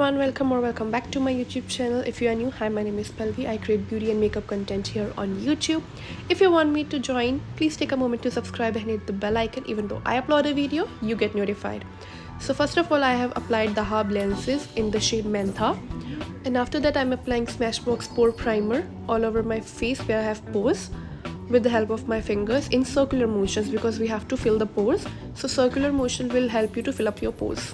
everyone, welcome back to my YouTube channel. If you are new, hi, my name is Palvi. I create beauty and makeup content here on YouTube. If you want me to join, please take a moment to subscribe and hit the bell icon. Even though I upload a video, you get notified. So first of all, I have applied the dahab lenses in the shade Mentha, and after that I'm applying Smashbox pore primer all over my face where I have pores with the help of my fingers in circular motions, because we have to fill the pores. So circular motion will help you to fill up your pores.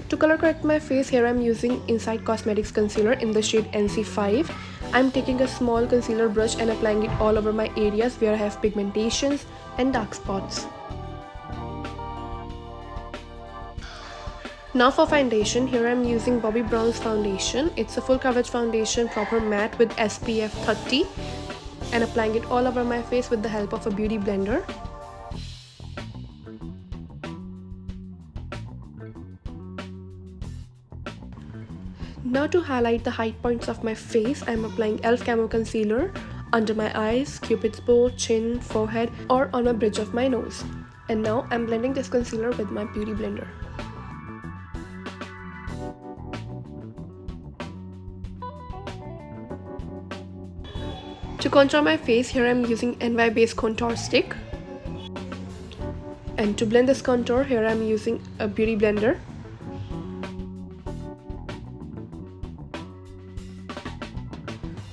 To color correct my face, here I'm using insightcosmetics concealer in the shade NC5. I'm taking a small concealer brush and applying it all over my areas where I have pigmentations and dark spots. Now for foundation, here I'm using Bobbi Brown's foundation. It's a full coverage foundation, proper matte with SPF 30, and applying it all over my face with the help of a beauty blender. Now to highlight the high points of my face, I am applying e.l.f. Camo Concealer under my eyes, cupid's bow, chin, forehead, or on the bridge of my nose. And now I'm blending this concealer with my beauty blender. To contour my face, here I'm using NY Base Contour Stick. And to blend this contour, here I'm using a beauty blender.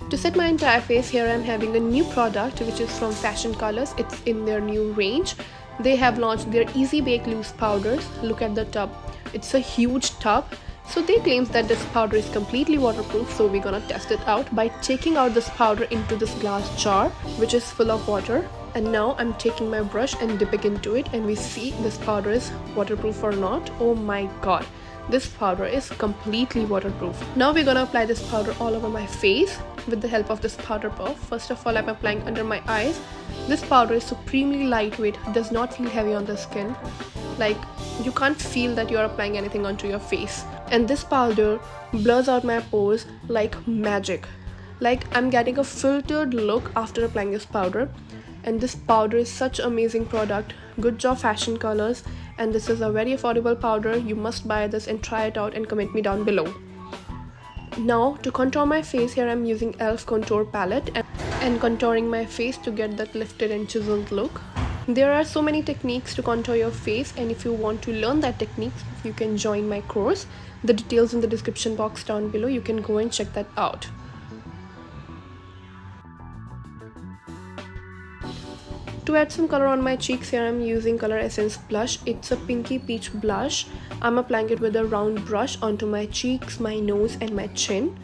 To set my entire face, here I'm having a new product which is from Fashion Colors. It's in their new range. They have launched their Easy Bake Loose Powders. Look at the tub. It's a huge tub. So they claim that this powder is completely waterproof, so we're gonna test it out by taking out this powder into this glass jar which is full of water. And now I'm taking my brush and dipping into it, and we see this powder is waterproof or not. Oh my god, this powder is completely waterproof. Now we're gonna apply this powder all over my face with the help of this powder puff. First of all, I'm applying under my eyes. This powder is supremely lightweight, does not feel heavy on the skin. Like, you can't feel that you're applying anything onto your face. And this powder blurs out my pores like magic. Like, I'm getting a filtered look after applying this powder. And this powder is such an amazing product. Good job, Fashion Colors. And this is a very affordable powder. You must buy this and try it out and comment me down below. Now to contour my face, here I'm using e.l.f. contour palette and contouring my face to get that lifted and chiseled look. There are so many techniques to contour your face, and if you want to learn that techniques, you can join my course. The details in the description box down below. You can go and check that out. To add some color on my cheeks, here I'm using Coloressence blush. It's a pinky peach blush. I'm applying it with a round brush onto my cheeks, my nose, and my chin.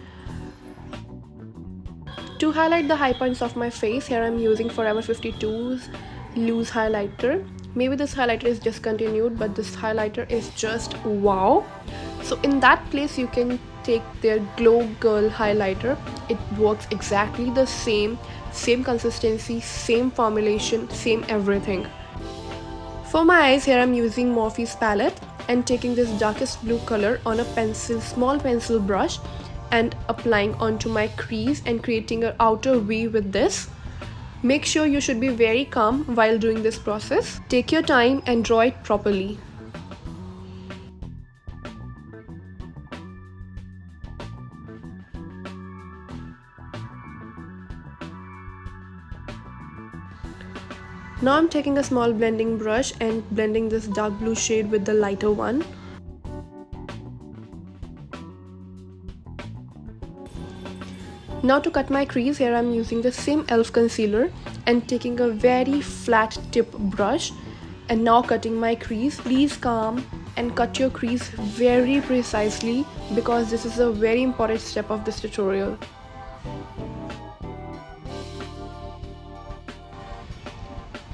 To highlight the high points of my face, here I'm using Forever 52's loose highlighter. Maybe this highlighter is discontinued, but this highlighter is just wow. So in that place, you can take their Glow Girl highlighter. It works exactly the same consistency, same formulation, same everything. For my eyes, here I'm using Morphe's palette and taking this darkest blue color on a small pencil brush and applying onto my crease and creating an outer V with this. Make sure you should be very calm while doing this process. Take your time and draw it properly. Now I'm taking a small blending brush and blending this dark blue shade with the lighter one. Now to cut my crease, here I'm using the same e.l.f. concealer and taking a very flat tip brush and now cutting my crease. Please calm and cut your crease very precisely, because this is a very important step of this tutorial.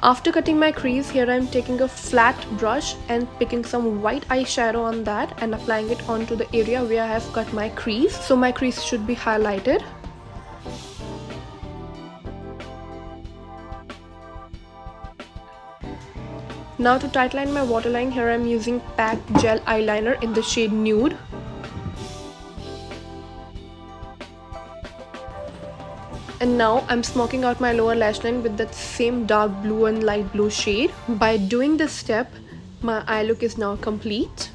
After cutting my crease, here I'm taking a flat brush and picking some white eyeshadow on that and applying it onto the area where I have cut my crease. So my crease should be highlighted. Now to tightline my waterline, here I'm using PAC gel eyeliner in the shade Nude. And now I'm smoking out my lower lash line with that same dark blue and light blue shade. By doing this step, my eye look is now complete.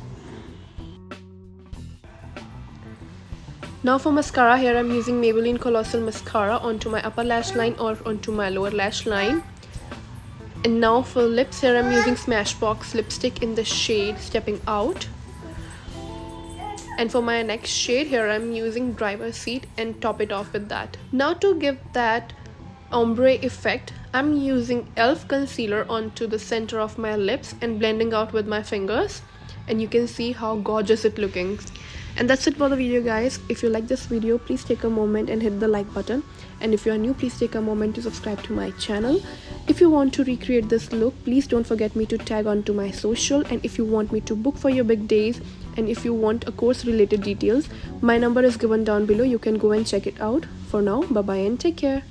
Now for mascara, here I'm using Maybelline Colossal Mascara onto my upper lash line or onto my lower lash line. And now for lips, here I'm using Smashbox lipstick in the shade Stepping Out. And for my next shade, here I'm using Driver's Seat and top it off with that. Now to give that ombre effect, I'm using e.l.f. concealer onto the center of my lips and blending out with my fingers. And you can see how gorgeous it's looking. And that's it for the video, guys. If you like this video, please take a moment and hit the like button. And if you are new, please take a moment to subscribe to my channel. If you want to recreate this look, please don't forget me to tag onto my social. And if you want me to book for your big days, and if you want a course related details, my number is given down below. You can go and check it out. For now, bye bye and take care.